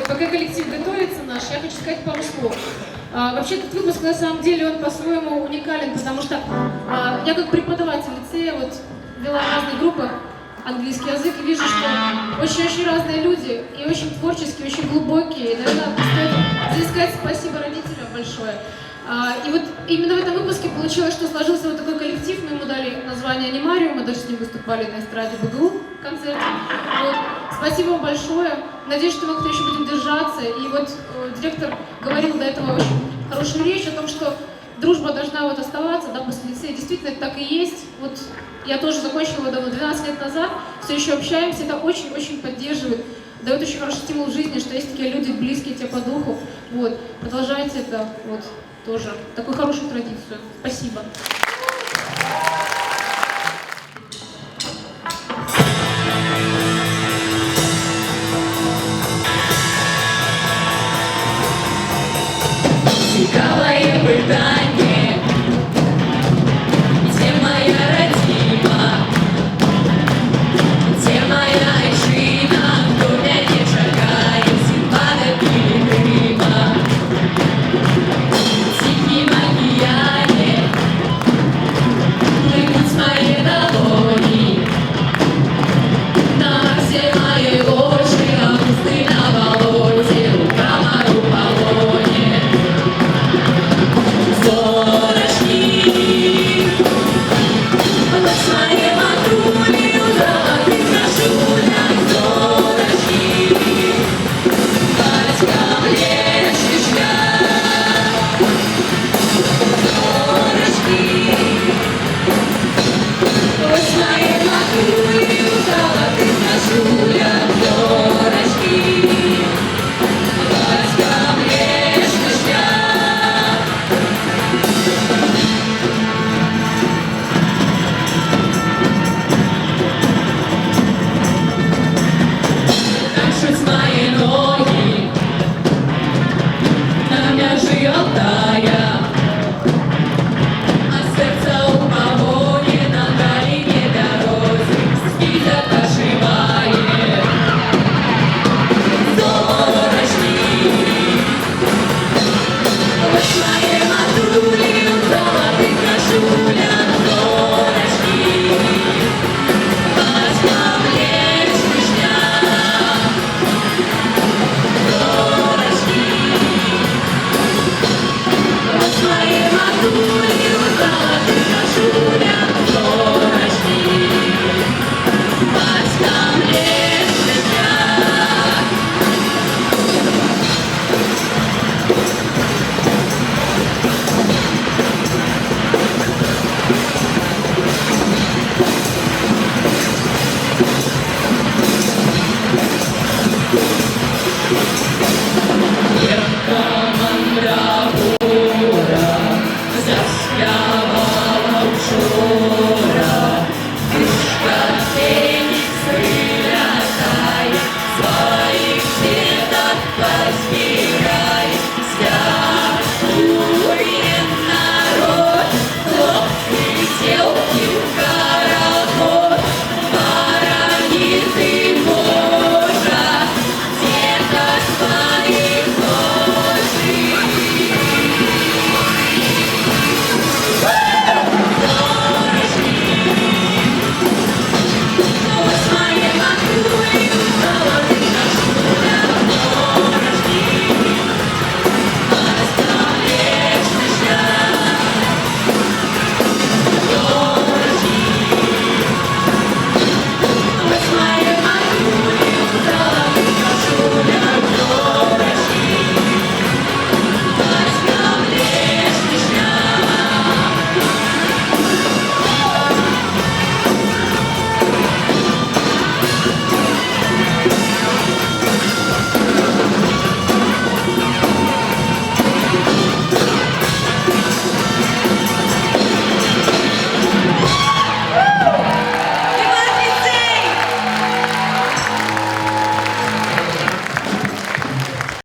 Пока коллектив готовится наш, я хочу сказать пару слов. Вообще этот выпуск на самом деле он по-своему уникален, потому что я как преподаватель лицея вот вела разные группы английский язык и вижу, что очень-очень разные люди и очень творческие, очень глубокие. И, наверное, стоит заискать спасибо родителям большое. И вот именно в этом выпуске получилось, что сложился вот такой коллектив, мы ему дали название «Анимариум», мы даже с ним выступали на эстраде БГУ в концерте. Вот. Спасибо вам большое. Надеюсь, что мы как-то еще будем держаться. И вот директор говорил до этого очень хорошую речь о том, что дружба должна вот оставаться, да, после лицея. Действительно, это так и есть. Вот я тоже закончила давно, 12 лет назад, все еще общаемся, это очень-очень поддерживает, дает очень хороший стимул в жизни, что есть такие люди, близкие тебе по духу. Вот. Продолжайте это вот тоже, такую хорошую традицию. Спасибо. Цікаве питання, де моя родима, де моя айчина, хто мяне чакае, Сінбада пілігрима. В синім акіяне Дури, удала,